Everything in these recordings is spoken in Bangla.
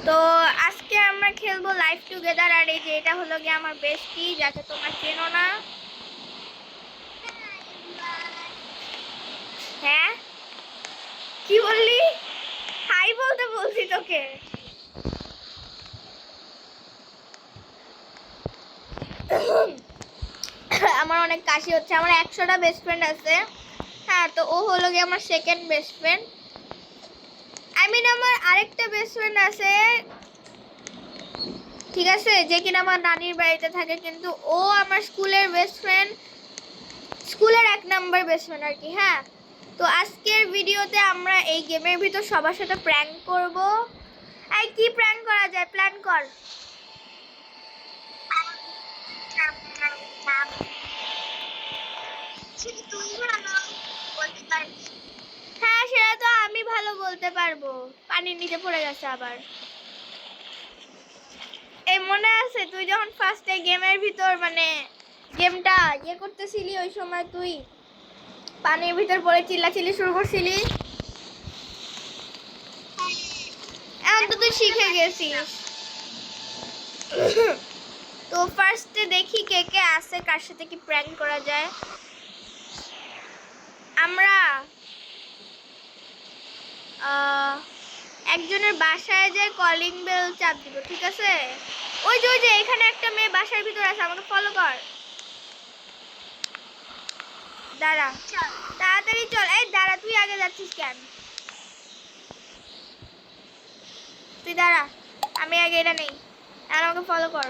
তো আজকে আমরা খেলবো লাইভ টুগেদার। আর এই যে এটা হলো গিয়ে আমার বেস্টি, যাকে তোমরা চেনো না। হ্যাঁ, কি বললি? হাই বলতে বলছি তোকে। আমার অনেক কাশি হচ্ছে। আমার 100টা বেস্ট ফ্রেন্ড আছে। হ্যাঁ, তো ও হলো গিয়ে আমার সেকেন্ড বেস্ট ফ্রেন্ড। আমার আরেকটা বেস্ট ফ্রেন্ড আছে, ঠিক আছে, যে কিনা আমার নানির বাড়িতে থাকে, কিন্তু ও আমার স্কুলের বেস্ট ফ্রেন্ড, স্কুলের 1 নম্বর বেস্ট ফ্রেন্ড আর কি। হ্যাঁ, তো আজকের ভিডিওতে আমরা এই গেমের ভিতর সবার সাথে প্র্যাঙ্ক করব। এই কি প্র্যাঙ্ক করা যায়, প্ল্যান কর। হ্যাঁ, সেটা তো আমি ভালো বলতে পারবো। পানির নিচে পড়ে গেছে আবার। এই মনে আছে তুই যখন ফার্স্টে গেমের ভিতর মানে গেমটা করতেছিলি, ওই সময় তুই পানির ভিতর পড়ে চিল্লাচিল্লি শুরু করছিলি? এখন তো তুই শিখে গেছিস। তো ফার্স্টে দেখি কে কে আছে, কার সাথে কি প্র্যাঙ্ক করা যায়। আমরা একজনের বাসায় যে কলিং বেল চাপ দিব, ঠিক আছে? ওই যে এখানে একটা মেয়ে বাসার ভিতর আছে, আমাকে ফলো কর। দাঁড়া, তাড়াতাড়ি চল। এই দাঁড়া, তুই আগে যাচ্ছিস কেন? তুই দাঁড়া, আমি আগে এটা নেই, আর আমাকে ফলো কর।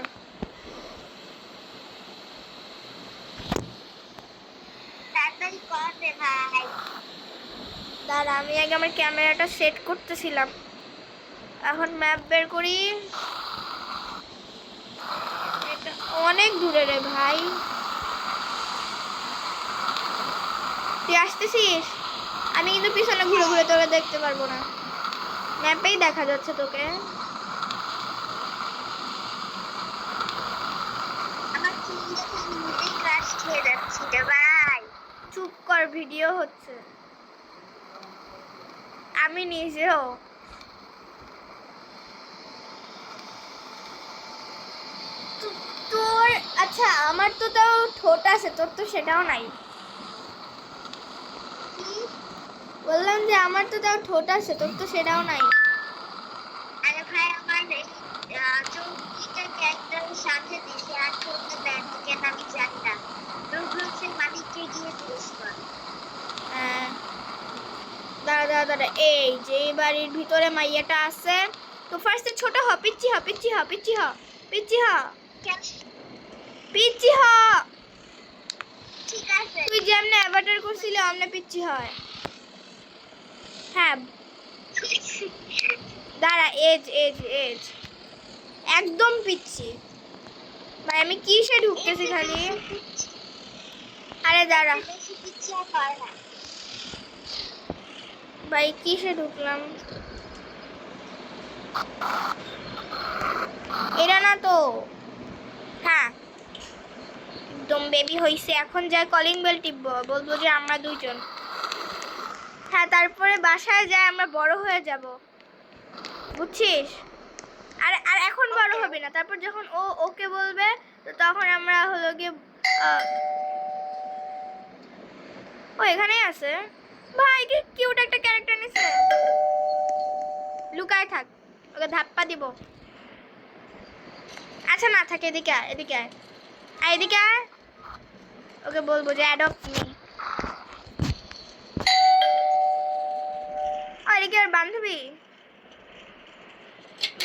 দাঁড়া, আমি আগে আমার ক্যামেরাটা সেট করতেছিলাম। এখন ম্যাপ বের করি। এটা অনেক দূরে রে ভাই। তুই আসতেছিস? আমি কিন্তু পিছনে ঘুরে ঘুরে তোকে দেখতে পারবো না, ম্যাপেই দেখা যাচ্ছে তোকে। চুপ কর, ভিডিও হচ্ছে। আমি নিজেও। তোর আচ্ছা, আমার তো তাও ঠোঁট আছে, তোর তো সেটাও নাই। বললাম যে আমার তো তাও ঠোঁট আছে, তোর তো সেটাও নাই। আরে ভাই, আমার চৌকিটা ক্যারেক্টারের সাথে দিছে, আর ঠোঁটটা দেন কেন আমি জানি না। রোবলক্সের মালিককে গিয়ে জিজ্ঞেস কর। দাঁড়া দাঁড়া দাঁড়া, এই যে বাড়ির ভিতরে মাইয়াটা আছে। তো ফার্স্টে ছোট হ, পিচ্ছি হ, পিচ্ছি হ, পিচ্ছি হ, পিচ্ছি হ, পিচ্ছি হ। ঠিক আছে, তুই যেমনে অ্যাভাটার করছিলি অমনে পিচ্ছি হয়। হ্যাঁ, দাঁড়া, এজ এজ এজ একদম পিচ্ছি ভাই। আমি কিসে ঢুকতেছি খালি? আরে দাঁড়া ভাই, কিসে ঢুকলাম? এরা না তো। হ্যাঁ, একদম বেবি হইছে। এখন যা কলিং বেল টিপবো, বলবো যে আমরা দুইজন। হ্যাঁ, তারপরে বাসায় যায় আমরা বড় হয়ে যাব, বুঝছিস? আর আর এখন বড় হবে না, তারপর যখন ও ওকে বলবে, তো তখন আমরা হলো গিয়ে ও এখানেই আছে। ভাই কি কিউট একটা ক্যারেক্টার নিছে। লুকায় থাক, ওকে ধাপ্পা দিব। আচ্ছা না থাকে, এদিকে আয়, এদিকে আয়, এদিকে আয়। ওকে বলবো যে অ্যাডপ্ট মি। আরে কি আর বান্ধবী?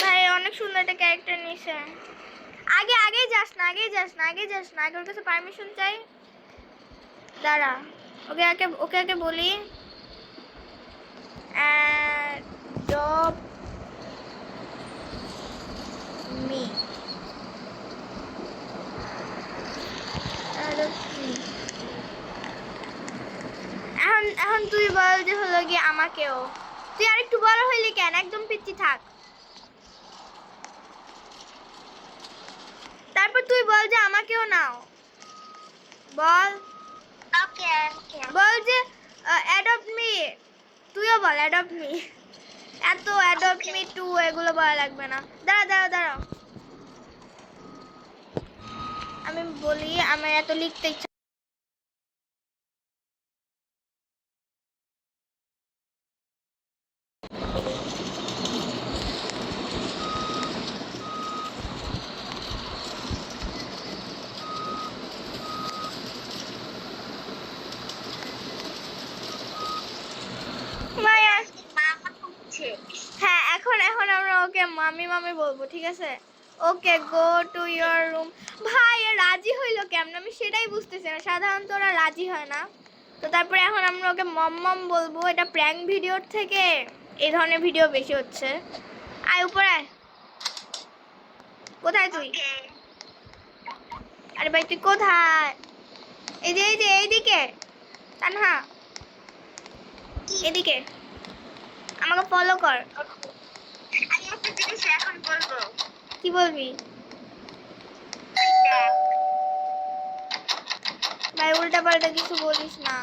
ভাই অনেক সুন্দর একটা ক্যারেক্টার নিছে। আগেই যাস না, আগেই যাস না, আগেই যাস না, আগে ওর কাছে পারমিশন চাই। দাঁড়া, ওকে আগে বলি অ্যাডপ্ট মি। এখন তুই বল যে হলো গিয়ে আমাকেও। তুই আর একটু বড় হইলি কেন? একদম পিচ্ছি থাক। তারপর তুই বল যে আমাকেও নাও। বল, ওকে বল যে অ্যাডপ্ট মি। তুইও বল অ্যাডপ্ট মি। এত অ্যাডপ্ট মি টু এগুলো বলা লাগবে না। দাঁড়াও আমি বলি, আমার এত লিখতে ইচ্ছা। মায়া, মামা হচ্ছে হ্যাঁ এখন এখন আমরা ওকে মামি মামি বলবো, ঠিক আছে? ওকে গো টু ইয়োর রুম। ভাই এ রাজি হইলো কেমন, আমি সেটাই বুঝতেছি না, সাধারণত ওরা রাজি হয় না। তো তারপরে এখন আমরা ওকে মম মম বলবো। এটা প্র্যাঙ্ক ভিডিওর থেকে এই ধরনের ভিডিও বেশি হচ্ছে। আয় উপরে আয়। কোথায় তুই? ওকে আরে ভাই তুই কোথায়? এই যে এইদিকে তানহা, এদিকে আমাকে ফলো কর। আমি একটা জিনিস এখন বলবো। কি বলবি? দেখ, ভাই উল্টা পাল্টা কিছু বলিস না,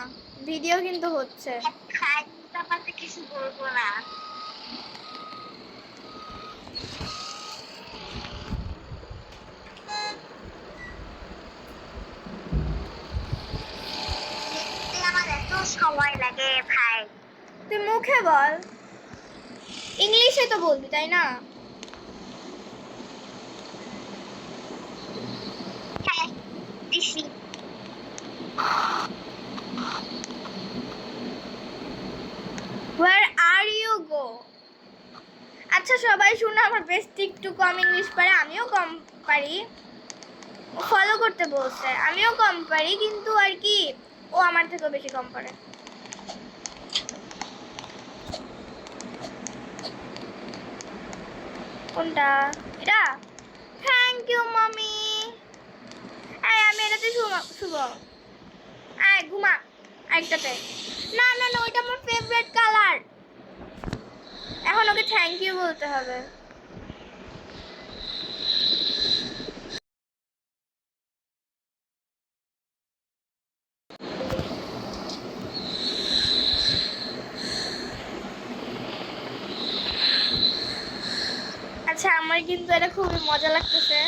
ভিডিও কিন্তু হচ্ছে। খাই ব্যাপারটা কিছু বলবো না। লিখতে আমার এত সময় লাগে ভাই। তুই মুখে বল, ইংলিশে তো বলবি তাই না? হ্যাঁ দিছি। Where are you go? আচ্ছা সবাই শুনে, আমার বেশ একটু কম ইংলিশ পারে, আমিও কম পারি। ফলো করতে বলছে, আমিও কম পারি, কিন্তু আর কি ও আমার থেকেও বেশি কম পারে। কোনটা? এটা? থ্যাংক ইউ মামি। এই আমি এটাতে শুভ। আয় ঘুমা আরেকটাতে। না না না, ওইটা আমার ফেভারিট কালার। এখন ওকে থ্যাংক ইউ বলতে হবে। আচ্ছা আমার কিন্তু এটা খুবই মজা লাগতেছে।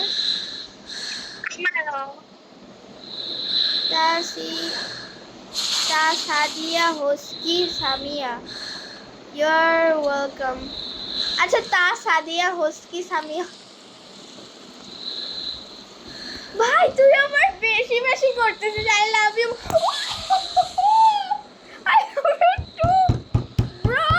আমারও। তা সাদিয়া হোস্কি সামিয়া, ইউর ওয়েলকাম। আচ্ছা তা সাদিয়া হোস্কি সামিয়া। ভাই তুই আমার বেশি বেশি করতেছিস। I love you, I love you too bro.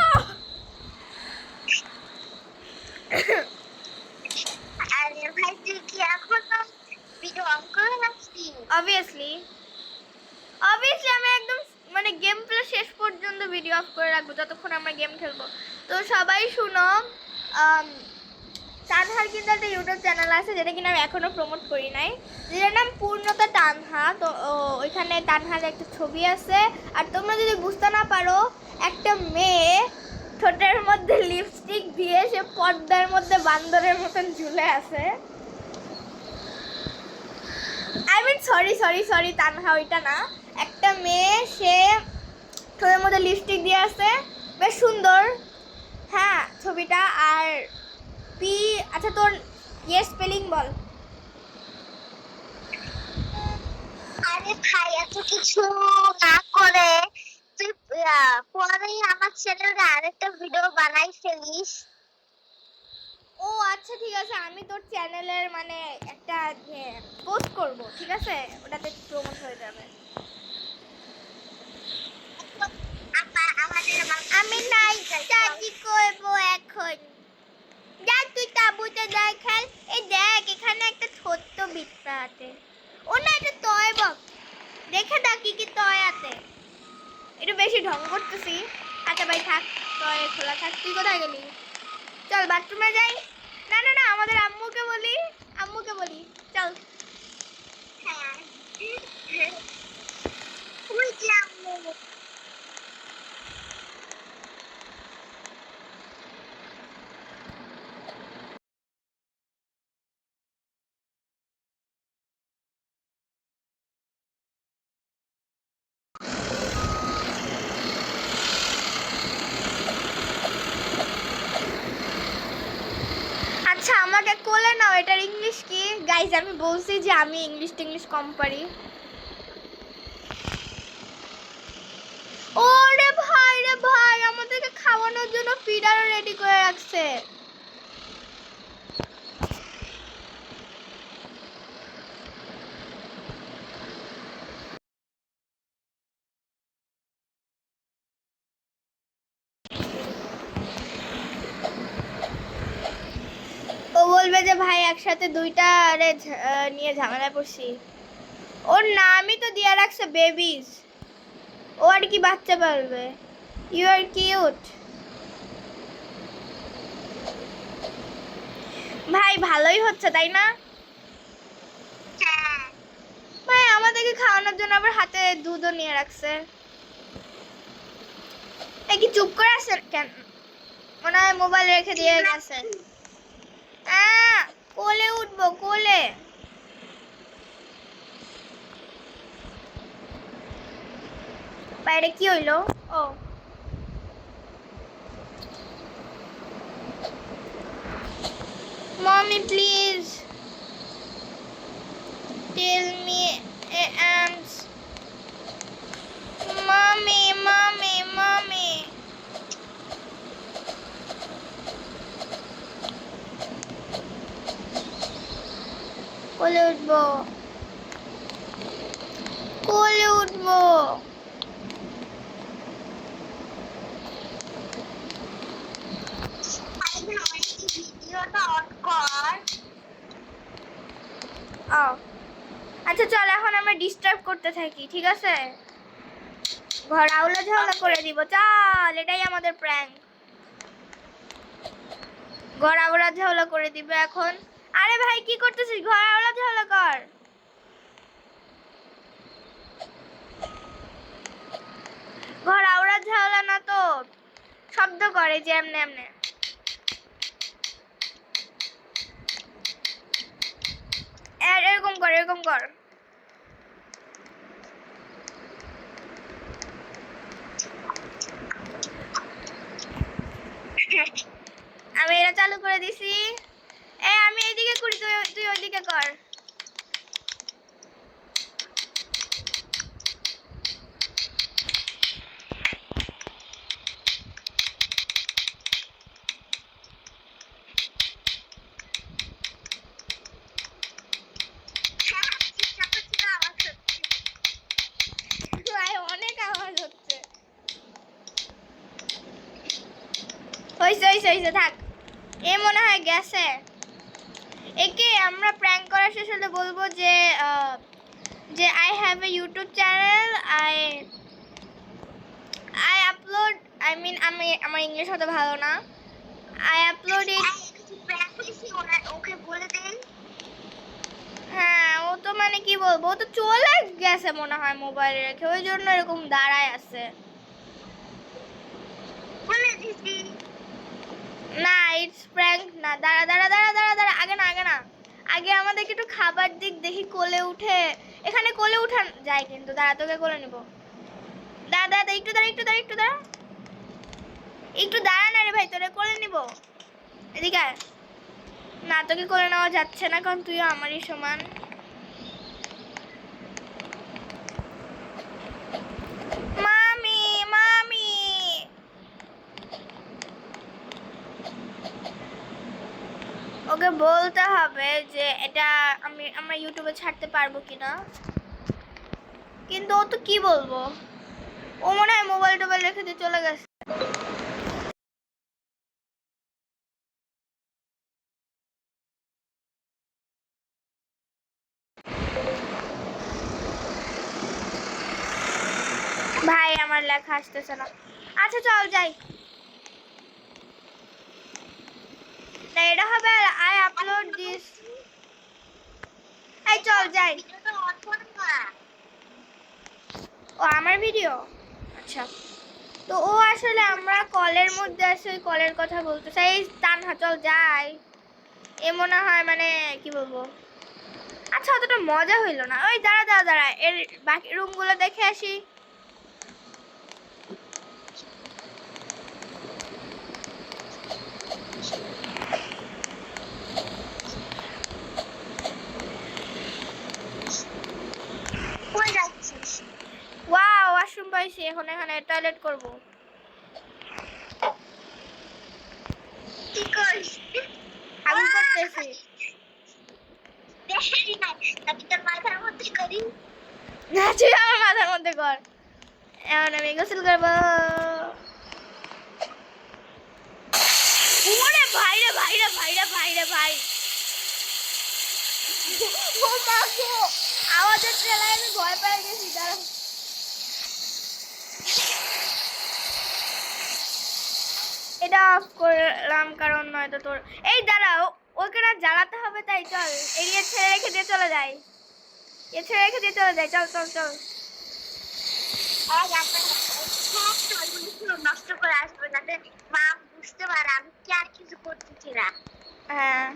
আরে ভাই তুই কি এখনো ভিডিও অন করে রাখছিস? অবভিয়াসলি আমি একদম মানে গেম প্লে শেষ পর্যন্ত ভিডিও অফ করে রাখবো, যতক্ষণ আমরা গেম খেলবো। তো সবাই শুনো, তানহার কিন্তু একটা ইউটিউব চ্যানেল আছে, যেটা কিনা আমি এখনো প্রমোট করি নাই, যেটার নাম পূর্ণতা তানহা। তো ওইখানে তানহার একটা ছবি আছে। আর তোমরা যদি বুঝতে না পারো, একটা মেয়ে ঠোঁটের মধ্যে লিপস্টিক দিয়ে সে পর্দার মধ্যে বান্দরের মতন ঝুলে আছে। আই মিন সরি তানহা, ওইটা না। একটা মেয়ে সে ঠোঁটের মধ্যে লিপস্টিক দিয়ে আছে, বেশ সুন্দর। হ্যাঁ ছবিটা। আর পি, আচ্ছা তোর স্পেলিং বল। আরে ভাই এত কিছু না করে তুই পরেই আমার চ্যানেলে আরেকটা ভিডিও বানাই ফেলিস। ও আচ্ছা ঠিক আছে, আমি তোর চ্যানেলের মানে একটা পোস্ট করব, ঠিক আছে? ওটাতে প্রমোট হয়ে যাবে। আমি নাইস্টাজি করব এখন। যা তুই তাবুতে যাই খেল। এই দেখ এখানে একটা ছোট্ট বিট্টা আছে। ও না, এটা টয় বক্স। দেখে দেখ কি কি টয় আছে। একটু বেশি ঢং করতেছি। আচ্ছা ভাই থাক, টয় খোলা থাক। তুই কোথায় গেলি? চল বাথরুমে যাই। না না না, আমাদের আম্মুকে বলি চল। হ্যাঁ ওই যে আম্মু। আচ্ছা আমাকে কোলে নাও, এটার ইংলিশ কি গাইজ? আমি বলছি যে আমি ইংলিশ কম পারি। ওরে ভাই রে ভাই, আমাদেরকে খাওয়ানোর জন্য ফিডারও রেডি করে রাখছে। ও বলবে যে ভাই একসাথে দুইটা নিয়ে ঝামেলা পড়ছি। ওর নামই তো দিয়ে রাখছে বেবিজ, ও আর কি বাচ্চা পালবে। You R cute. ভাই ভালোই হচ্ছে তাই না? হ্যাঁ ভাই আমাদেরকে খাওয়ানোর জন্য আবার হাতে দুধও নিয়ে রাখছে। এই কি চুপ করে আছে কেন? মনে হয় মোবাইল রেখে দিয়ে গেছে। কোলে উঠবো, কোলে। বাইরে কি হইলো? ও mummy please tell me and mummy mummy mummy. কোলে উঠবো, কোলে উঠবো। ভিডিওটা অন কর। ও আচ্ছা চল এখন আমরা ডিস্টার্ব করতে থাকি, ঠিক আছে? ঘর আউলা ঝাউলা করে দিব, চল এটাই আমাদের প্র্যাঙ্ক। ঘর আউলা ঝাউলা করে দিবে এখন। আরে ভাই কি করতেছিস? ঘর আউলা ঝাউলা কর। ঘর আউলা ঝাউলা না তো শব্দ করে যে এমনে এমনে। এরকম কর, এরকম কর। আমি এটা চালু করে দিছি। আমি এইদিকে করি, তুই ওইদিকে কর। অনেক আওয়াজ হচ্ছে। হইছে থাক। এ মনে হয় গেছে। একে আমরা প্র্যাঙ্ক করা শেষ হলে বলবো যে I have a YouTube channel, I upload, আমি আমার ইংলিশ অত ভালো না। আই আপলোড ইট। ওকে বলে দেন। হ্যাঁ ও তো মানে কি বলবো, ও তো চলে গেছে মনে হয় মোবাইল রেখে, ওই জন্য এরকম দাঁড়ায় আছে। বলে দিছি। না ইটস প্র্যাঙ্ক না। দাঁড়া দাঁড়া দাঁড়া দাঁড়া দাঁড়া, আগে না আগে না, আগে আমাদেরকে একটু খাবার দিক, দেখি কোলে উঠে। এখানে কোলে উঠান যায় কিন্তু, দাঁড়া তোকে কোলে নিব। দাঁড়া দাঁড়া একটু দাঁড়া, একটু দাঁড়া, একটু দাঁড়া, একটু দাঁড়া না রে ভাই, তোরে কোলে নিব। এদিকে আয়। না তোকে কোলে নেওয়া যাচ্ছে না, কারণ তুইও আমারই সমান। মামি মামি ওকে বলতে হবে যে এটা আমরা ইউটিউবে ছাড়তে পারবো কিনা, কিন্তু ও তো কি বলবো, ও মনে হয় মোবাইল টোবাইল রেখে দিয়ে চলে গেছে। ভাই আমার লেখা আসতেছে না। আচ্ছা চল যাই। না এটা হবে আই আপলোড দিস। এই চল যাই। ভিডিওটা অন কর না। ও আমার ভিডিও, আচ্ছা। তো ও আসলে আমরা কলের মধ্যে আছে, ওই কলের কথা বলতে চাই। তানহা চল যাই। এ মনে হয় মানে কি বলবো, আচ্ছা অতটা মজা হইলো না। ওই দাঁড়া দাঁড়া দাঁড়া, এর বাকি রুমগুলো দেখে আসি। হইছি, এখন এখানে টয়লেট করব। কি করিস? আমি করতেছি। দেখি না, আমি তোর মাথার মধ্যে করি। না তুই আমার মাথার মধ্যে কর। এখন আমি গোসল করবো। ওরে ভাই রে ভাই রে ভাই রে ভাই রে ভাই, ও মা গো, আওয়াজের ঠেলায় আমি ভয় পেয়ে গেছি। দাঁড়া, এটা অফ করলাম কারণ নয়তো তোর এই দাঁড়াও, ওকে না জ্বালাতে হবে, তাই চল এরিয়া ছেড়ে রেখে দিয়ে চলে যাই, এ ছেড়ে রেখে দিয়ে চলে যাই, চল চল চল। আর আপনার সব টয়গুলো নষ্ট করে আসবে যাতে মা বুঝতে পারে আমি কি আর কিছু করতেছি না। হ্যাঁ,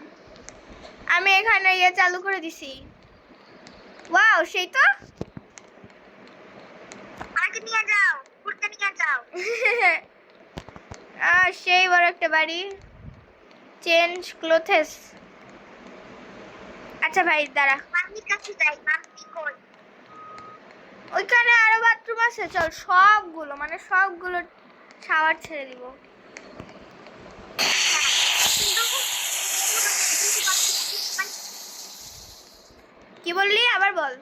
আমি এখানে ইয়ে চালু করে দিছি। ওয়াও, সেই তো। আমাকে নিয়ে যাও, ঘুরতে নিয়ে যাও। সেই বড় একটা বাড়ি। Change clothes. আচ্ছা ভাই দাঁড়া, মাম্মির কাছে যাই, মাম্মি কই? ওইখানে আরো বাথরুম আছে, চল সবগুলো মানে সবগুলো শাওয়ার ছেড়ে দিব। কি বললি আবার বল।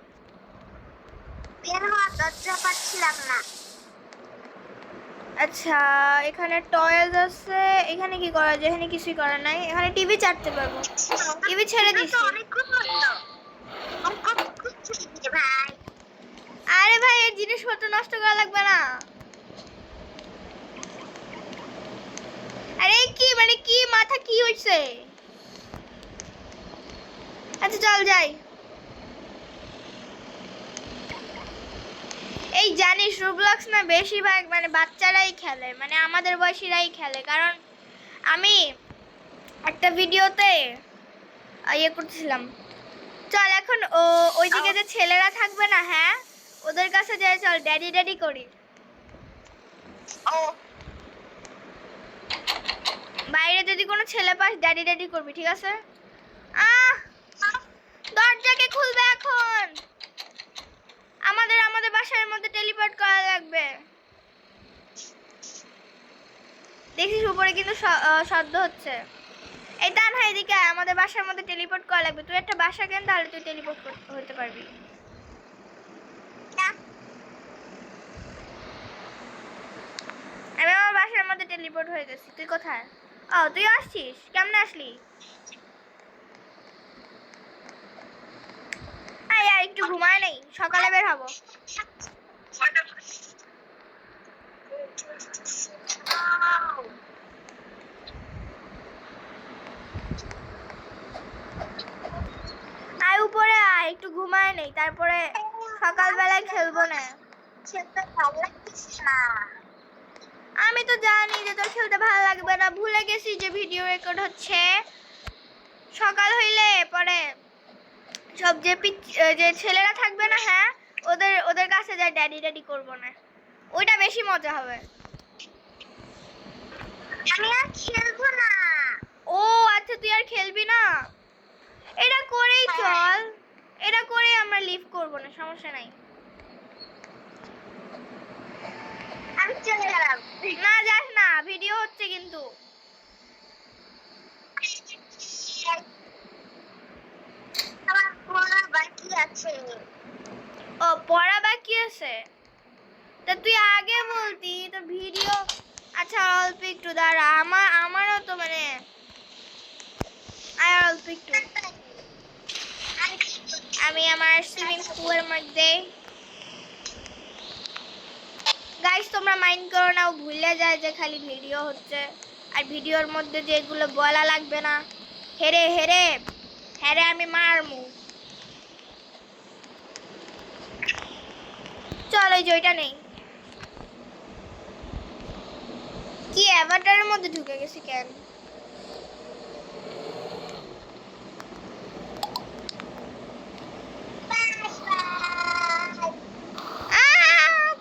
বের হওয়ার দরজা পাচ্ছিলাম না। আচ্ছা, এখানে টয়েস আছে, এখানে কি করা যায়? এখানে কিছুই করা নাই, এখানে টিভি চাটতে পারবো। টিভি ছেড়ে দিছি। অনেকক্ষণ হলো। ভাই আরে ভাই, এই জিনিসপত্র নষ্ট করা লাগবে না। আরে কি মানে কি মাথা কি হইছে? আচ্ছা চল যাই। এই জানিস রোবলক্স না বেশিরভাগ মানে বাচ্চারাই খেলে, মানে আমাদের বয়সীরাই খেলে, কারণ আমি একটা ভিডিওতে ইয়ে করতেছিলাম। চল এখন ওইদিকে যে ছেলেরা থাকবে না, হ্যাঁ ওদের কাছে যাই, চল ড্যাডি ড্যাডি করি। ও বাইরে যদি কোনো ছেলে পাস ড্যাডি ড্যাডি করবি, ঠিক আছে? আহ, দরজাকে খুলবে এখন। আমাদের আমাদের বাসার মধ্যে টেলিপোর্ট করা লাগবে। দেখিস উপরে কিন্তু শব্দ হচ্ছে। এই দান ভাই এদিকে আয়, আমাদের বাসার মধ্যে টেলিপোর্ট করা লাগবে। তুই একটা বাসা কেন, তাহলে তুই টেলিপোর্ট হতে পারবি। আমি আমার বাসার মধ্যে টেলিপোর্ট হয়ে গেছি। তুই কোথায়? ও তুই আসছিস, কেমনে আসলি? আয় আর একটু ঘুমায় নেই, সকালে বের হবো। আয় উপরে আয়, একটু ঘুমায় নেই, তারপরে সকালবেলায় খেলবো না। খেলতে ভালো লাগতেছে না। আমি তো জানি যে তোর খেলতে ভালো লাগবে না, ভুলে গেছি যে ভিডিও রেকর্ড হচ্ছে। সকাল হইলে পরে সব যে ছেলেরা থাকবে না, হ্যাঁ ওদের ওদের কাছে যায় ড্যাডি ড্যাডি করবো না, ওইটা বেশি মজা হবে। আমি আর খেলবো না। ও আচ্ছা, তুই আর খেলবি না? এটা করেই চল, এটা করেই আমরা লিভ করবো না, সমস্যা নাই। আমি চলে গেলাম। না যাস না, ভিডিও হচ্ছে কিন্তু। আমার পড়া বাকি আছে। ও পড়া বাকি আছে? তা তুই আগে বলতি তো ভিডিও। আচ্ছা অল্প একটু দাঁড়া, আমারও তো মানে আর অল্প একটু। আমি আমার সুইমিং পুলের মধ্যে। গাইস তোমরা মাইন্ড করো না, ও ভুলে যায় যে খালি ভিডিও হচ্ছে, আর ভিডিওর মধ্যে যেগুলো বলা লাগবে না। হেরে হেরে হেরে আমি মারমু। চল ওই যে ওইটা নেই। কি অ্যাভাটারের মধ্যে ঢুকে গেছি কেন?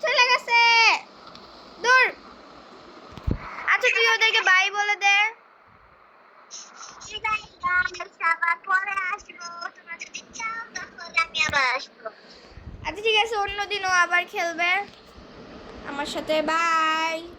চলে গেছে দূর। আচ্ছা তুই ওদেরকে বাই বলে দে। পরে আসবো, তোমরা যদি চাও তাহলে আমি আবার আসবো। আচ্ছা ঠিক আছে, অন্যদিন ও আবার খেলবে। আমার সাথে, বাই।